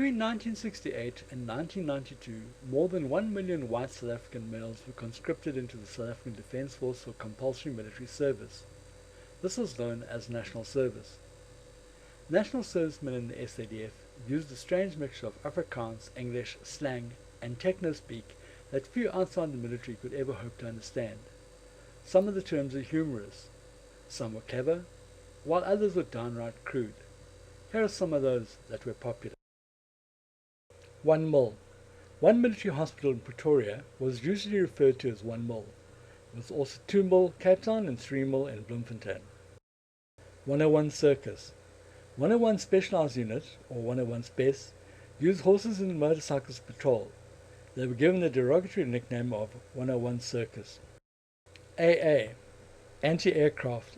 Between 1968 and 1992, more than 1 million white South African males were conscripted into the South African Defence Force for compulsory military service. This was known as national service. National servicemen in the SADF used a strange mixture of Afrikaans, English, slang, and techno-speak that few outside the military could ever hope to understand. Some of the terms are humorous, some were clever, while others were downright crude. Here are some of those that were popular. 1 mil. One military hospital in Pretoria was usually referred to as 1 mil. There was also 2 mil Cape Town and 3 mil in Bloemfontein. 101 Circus. 101 Specialized Unit, or 101 Spes, used horses in motorcycles patrol. They were given the derogatory nickname of 101 Circus. AA. Anti-aircraft.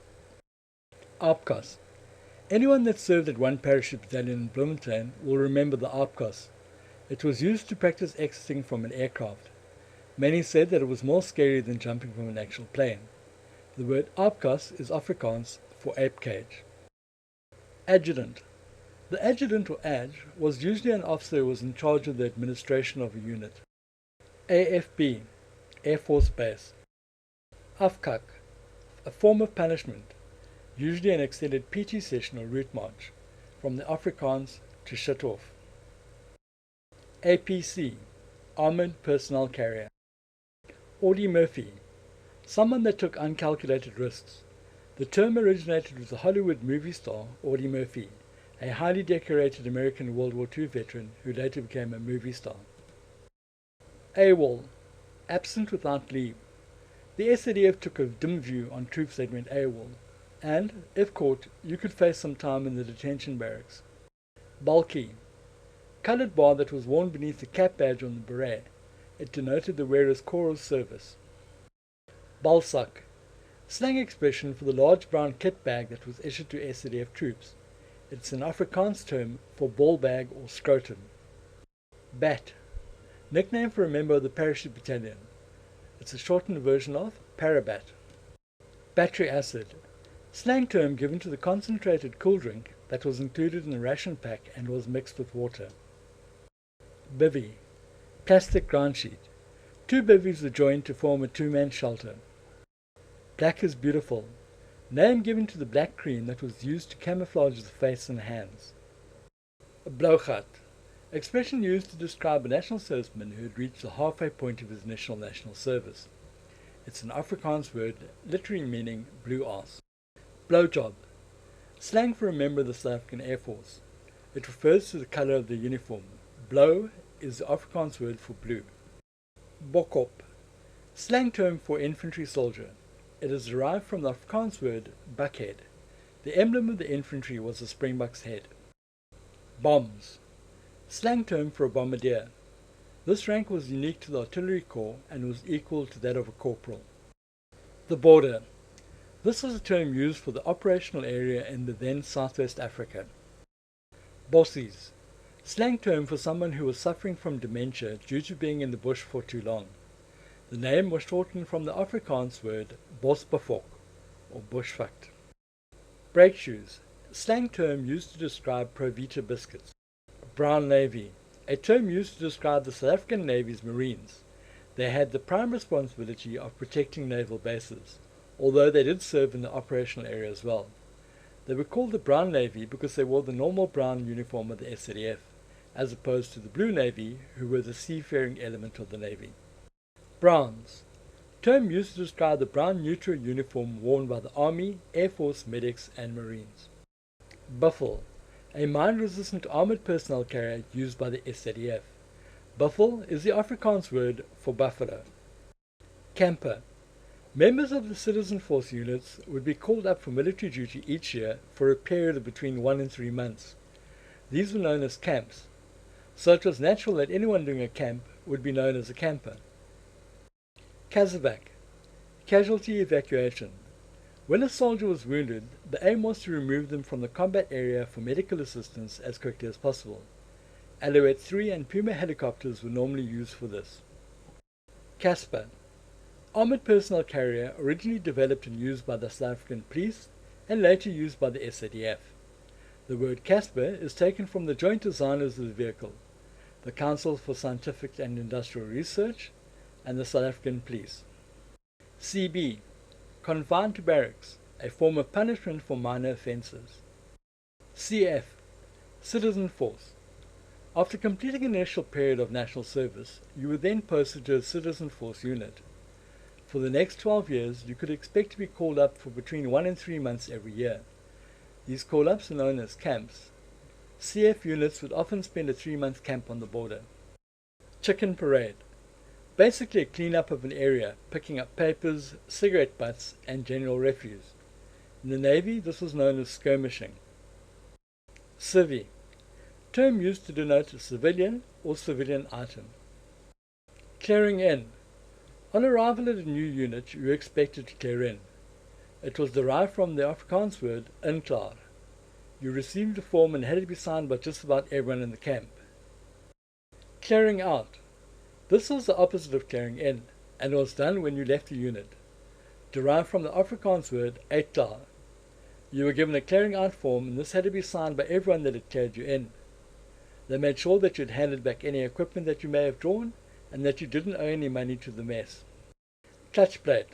APCOS. Anyone that served at 1 parachute battalion in Bloemfontein will remember the APCOS. It was used to practice exiting from an aircraft. Many said that it was more scary than jumping from an actual plane. The word APCOS is Afrikaans for ape cage. Adjutant. The adjutant or adj was usually an officer who was in charge of the administration of a unit. AFB. Air Force Base. Afkak. A form of punishment, usually an extended PT session or route march, from the Afrikaans to shut off. APC. Armored Personnel Carrier. Audie Murphy. Someone that took uncalculated risks. The term originated with the Hollywood movie star Audie Murphy, a highly decorated American World War II veteran who later became a movie star. AWOL. Absent without leave. The SADF took a dim view on troops that went AWOL, and, if caught, you could face some time in the detention barracks. Bulky. Coloured bar that was worn beneath the cap badge on the beret. It denoted the wearer's corps of service. Balsak. Slang expression for the large brown kit bag that was issued to SADF troops. It's an Afrikaans term for ball bag or scrotum. Bat. Nickname for a member of the parachute battalion. It's a shortened version of Parabat. Battery acid. Slang term given to the concentrated cool drink that was included in the ration pack and was mixed with water. Bivvy. Plastic ground sheet. 2 bivvies were joined to form a 2-man shelter. Black is beautiful. Name given to the black cream that was used to camouflage the face and hands. A blowgat. Expression used to describe a national serviceman who had reached the halfway point of his initial national service. It's an Afrikaans word literally meaning blue arse. Blowjob. Slang for a member of the South African Air Force. It refers to the colour of the uniform. Blow is the Afrikaans word for blue. Bokop. Slang term for infantry soldier. It is derived from the Afrikaans word buckhead. The emblem of the infantry was a springbok's head. Bombs. Slang term for a bombardier. This rank was unique to the artillery corps and was equal to that of a corporal. The border. This was a term used for the operational area in the then Southwest Africa. Bossies. Slang term for someone who was suffering from dementia due to being in the bush for too long. The name was shortened from the Afrikaans word bosbefok, or bushfucked. Brake shoes. Slang term used to describe Provita biscuits. Brown Navy. A term used to describe the South African Navy's Marines. They had the prime responsibility of protecting naval bases, although they did serve in the operational area as well. They were called the Brown Navy because they wore the normal brown uniform of the SADF, as opposed to the Blue Navy, who were the seafaring element of the Navy. Browns. Term used to describe the brown neutral uniform worn by the Army, Air Force, medics, and Marines. Buffel. A mine-resistant armoured personnel carrier used by the SADF. Buffel is the Afrikaans word for buffalo. Camper. Members of the citizen force units would be called up for military duty each year for a period of between 1 and 3 months. These were known as camps, so it was natural that anyone doing a camp would be known as a camper. Casevac. Casualty evacuation. When a soldier was wounded, the aim was to remove them from the combat area for medical assistance as quickly as possible. Alouette 3 and Puma helicopters were normally used for this. Casper. Armoured personnel carrier originally developed and used by the South African police and later used by the SADF. The word Casper is taken from the joint designers of the vehicle, the Council for Scientific and Industrial Research and the South African Police. CB. Confined to barracks, a form of punishment for minor offences. CF. Citizen Force. After completing an initial period of national service, you were then posted to a citizen force unit. For the next 12 years, you could expect to be called up for between 1 and 3 months every year. These call-ups are known as camps. CF units would often spend a 3-month camp on the border. Chicken Parade. Basically a clean-up of an area, picking up papers, cigarette butts, and general refuse. In the Navy, this was known as skirmishing. Civvy. Term used to denote a civilian or civilian item. Clearing in. On arrival at a new unit, you were expected to clear in. It was derived from the Afrikaans word inklaar. You received a form and had it to be signed by just about everyone in the camp. Clearing out. This was the opposite of clearing in, and was done when you left the unit. Derived from the Afrikaans word uitklaar. You were given a clearing out form, and this had to be signed by everyone that had cleared you in. They made sure that you had handed back any equipment that you may have drawn, and that you didn't owe any money to the mess. Clutch plate.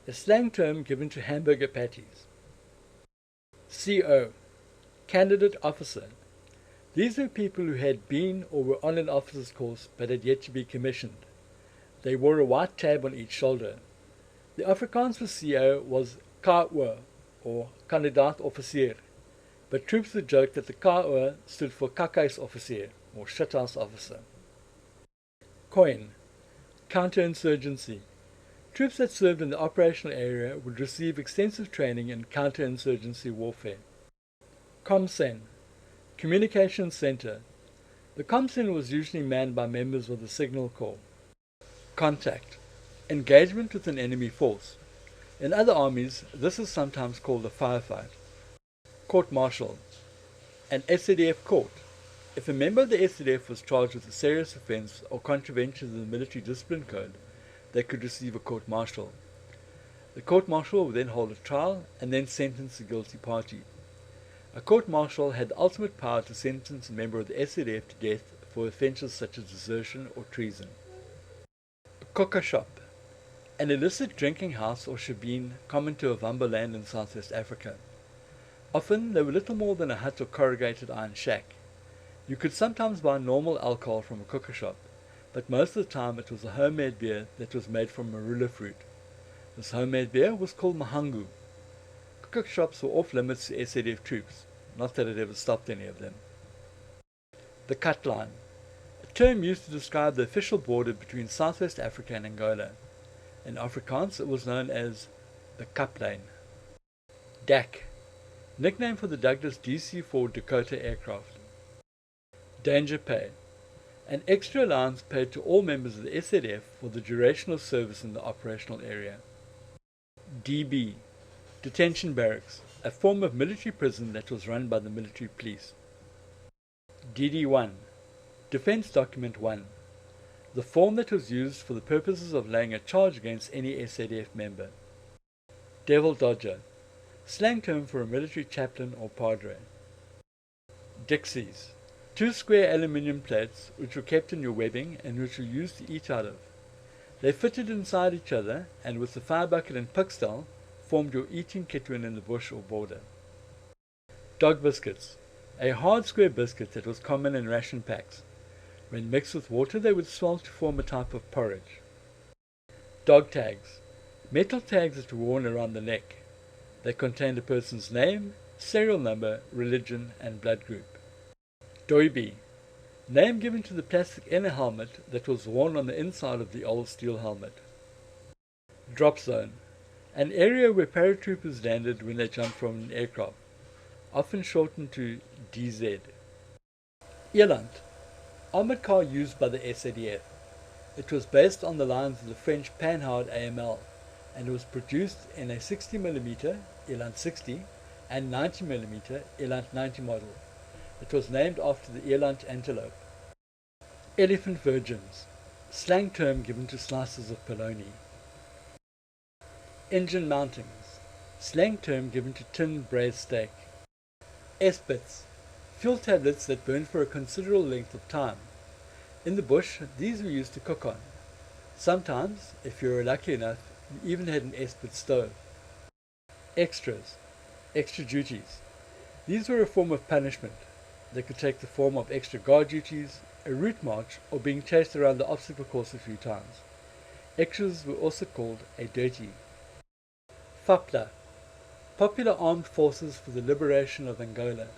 A slang term given to hamburger patties. CO. Candidate officer. These were people who had been or were on an officer's course but had yet to be commissioned. They wore a white tab on each shoulder. The Afrikaans for CO was KO, or kandidaat officer, but troops would joke that the KO stood for kakhuis officer, or shithouse officer. Coin. Counterinsurgency. Troops that served in the operational area would receive extensive training in counterinsurgency warfare. Comsen. Communications Center. The Comsen was usually manned by members of the Signal Corps. Contact. Engagement with an enemy force. In other armies, this is sometimes called a firefight. Court-martial. An SADF court. If a member of the SADF was charged with a serious offense or contravention of the military discipline code, they could receive a court-martial. The court-martial would then hold a trial and then sentence the guilty party. A court-martial had the ultimate power to sentence a member of the SADF to death for offences such as desertion or treason. A coca shop. An illicit drinking house or shebeen common to Ovambo land in southwest Africa. Often they were little more than a hut or corrugated iron shack. You could sometimes buy normal alcohol from a coca shop, but most of the time it was a homemade beer that was made from marula fruit. This homemade beer was called mahangu. Cook shops were off limits to SADF troops, not that it ever stopped any of them. The cutline. A term used to describe the official border between southwest Africa and Angola. In Afrikaans it was known as the cutline. DAC. Nickname for the Douglas DC-4 Dakota aircraft. Danger pay. An extra allowance paid to all members of the SADF for the duration of service in the operational area. DB. Detention barracks, a form of military prison that was run by the military police. DD1. Defense Document 1. The form that was used for the purposes of laying a charge against any SADF member. Devil Dodger. Slang term for a military chaplain or padre. Dixies. 2 square aluminium plates which were kept in your webbing and which were used to eat out of. They fitted inside each other and with the fire bucket and pickstall formed your eating kit when in the bush or border. Dog biscuits. A hard square biscuit that was common in ration packs. When mixed with water they would swell to form a type of porridge. Dog tags. Metal tags that were worn around the neck. They contained a person's name, serial number, religion and blood group. Doibi. Name given to the plastic inner helmet that was worn on the inside of the old steel helmet. Drop zone. An area where paratroopers landed when they jumped from an aircraft, often shortened to DZ. Eland. Armored car used by the SADF. It was based on the lines of the French Panhard AML and was produced in a 60mm Eland 60 and 90mm Eland 90 model. It was named after the eland antelope. Elephant virgins. Slang term given to slices of polony. Engine mountings. Slang term given to tin braised steak. S-bits, fuel tablets that burn for a considerable length of time. In the bush, these were used to cook on. Sometimes, if you were lucky enough, you even had an S-bit stove. Extras, extra duties. These were a form of punishment. They could take the form of extra guard duties, a route march, or being chased around the obstacle course a few times. Extras were also called a dirty. FUBAR, Popular Armed Forces for the Liberation of Angola.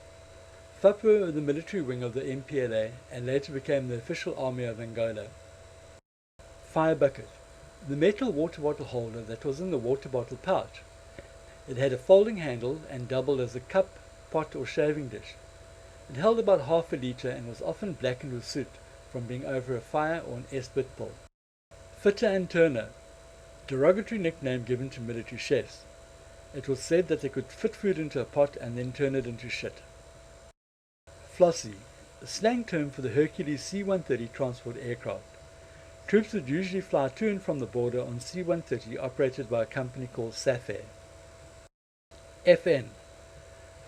FUBAR were the military wing of the MPLA and later became the official army of Angola. Fire bucket, the metal water bottle holder that was in the water bottle pouch. It had a folding handle and doubled as a cup, pot or shaving dish. It held about half a litre and was often blackened with soot from being over a fire or an S-bit pull. Fitter and turner, derogatory nickname given to military chefs. It was said that they could fit food into a pot and then turn it into shit. Flossie, a slang term for the Hercules C-130 transport aircraft. Troops would usually fly to and from the border on C-130 operated by a company called SADF. FN,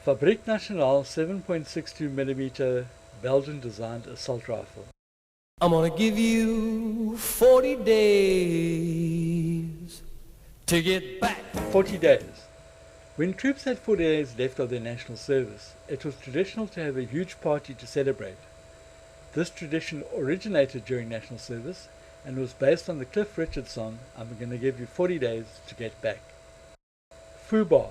Fabriek Nationale 7.62mm Belgian-designed assault rifle. I'm gonna give you 40 days to get back. 40 days. When troops had 40 days left of their national service, it was traditional to have a huge party to celebrate. This tradition originated during national service and was based on the Cliff Richard song, I'm gonna give you 40 days to get back. FUBAR,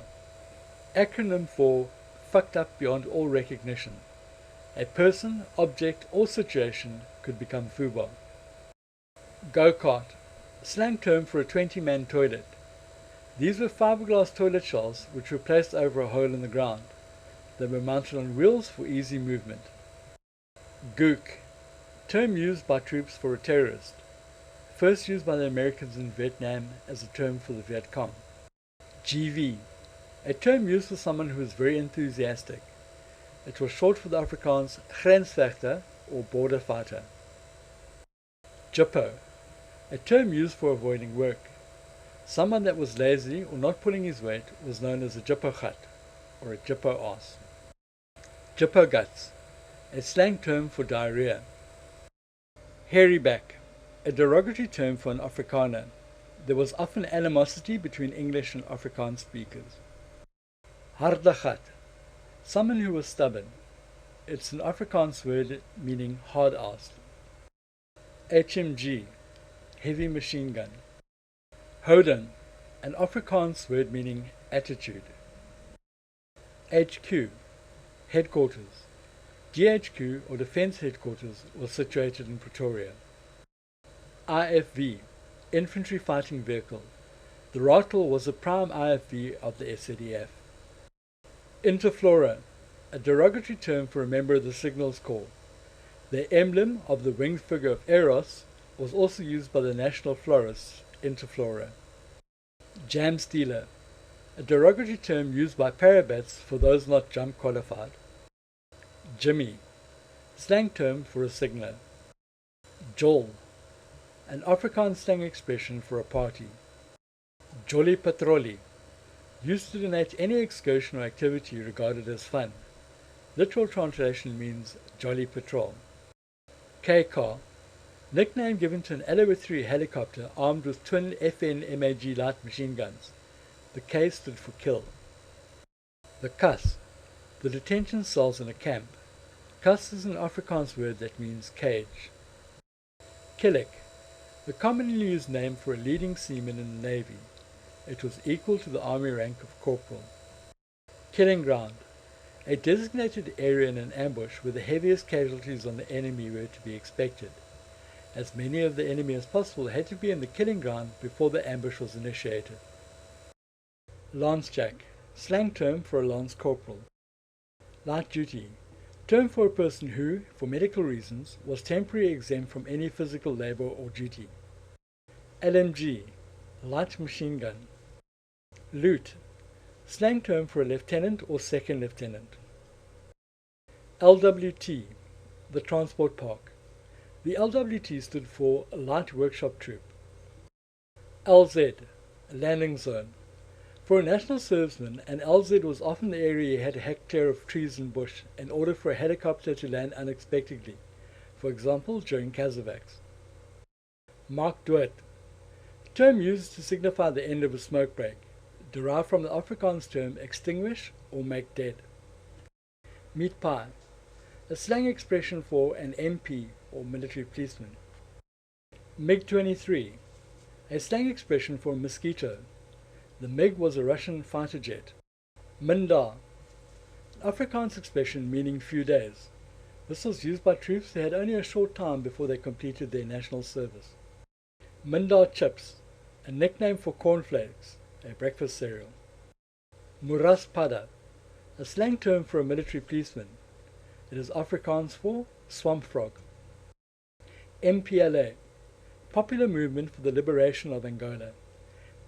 acronym for fucked up beyond all recognition. A person, object or situation could become FUBAR. Go-kart, slang term for a 20-man toilet. These were fiberglass toilet shells which were placed over a hole in the ground. They were mounted on wheels for easy movement. Gook, term used by troops for a terrorist. First used by the Americans in Vietnam as a term for the Viet Cong. GV, a term used for someone who was very enthusiastic. It was short for the Afrikaans grensvechter or border fighter. Jippo, a term used for avoiding work. Someone that was lazy or not pulling his weight was known as a jippo gat or a jippo ass. Jippo guts, a slang term for diarrhea. Hairy back, a derogatory term for an Afrikaner. There was often animosity between English and Afrikaans speakers. Harde gat, someone who was stubborn. It's an Afrikaans word meaning hard-assed. HMG, heavy machine gun. Houding, an Afrikaans word meaning attitude. HQ, headquarters. GHQ or Defence Headquarters was situated in Pretoria. IFV, infantry fighting vehicle. The Ratel was a prime IFV of the SADF. Interflora, a derogatory term for a member of the Signals Corps. The emblem of the winged figure of Eros was also used by the national florists, Interflora. Jam stealer, a derogatory term used by parabats for those not jump qualified. Jimmy, slang term for a signaller. Jol, an Afrikaans slang expression for a party. Jolly patrollie, used to denote any excursion or activity regarded as fun. Literal translation means jolly patrol. K-car, nickname given to an LO3 helicopter armed with twin FN MAG light machine guns. The K stood for kill. The kas, the detention cells in a camp. Kas is an Afrikaans word that means cage. Killick, the commonly used name for a leading seaman in the Navy. It was equal to the army rank of corporal. Killing ground, a designated area in an ambush where the heaviest casualties on the enemy were to be expected. As many of the enemy as possible had to be in the killing ground before the ambush was initiated. Lance jack, slang term for a lance corporal. Light duty, term for a person who, for medical reasons, was temporarily exempt from any physical labor or duty. LMG, light machine gun. Loot, slang term for a lieutenant or second lieutenant. LWT, the transport park. The LWT stood for Light Workshop Troop. LZ, landing zone. For a national serviceman, an LZ was often the area you had a hectare of trees and bush in order for a helicopter to land unexpectedly, for example during Kazovacs. Mark Dood, term used to signify the end of a smoke break, derived from the Afrikaans term extinguish or make dead. Meat pie, a slang expression for an MP or military policeman. MiG-23, a slang expression for a mosquito. The MiG was a Russian fighter jet. Minda, an Afrikaans expression meaning few days. This was used by troops who had only a short time before they completed their national service. Minda chips, a nickname for cornflakes, a breakfast cereal. Muraspada, a slang term for a military policeman. It is Afrikaans for swamp frog. MPLA, popular movement for the liberation of Angola.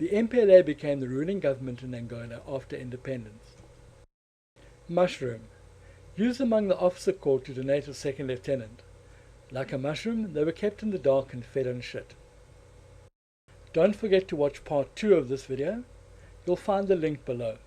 The MPLA became the ruling government in Angola after independence. Mushroom, used among the officer corps to denote a second lieutenant. Like a mushroom, they were kept in the dark and fed on shit. Don't forget to watch part 2 of this video. You'll find the link below.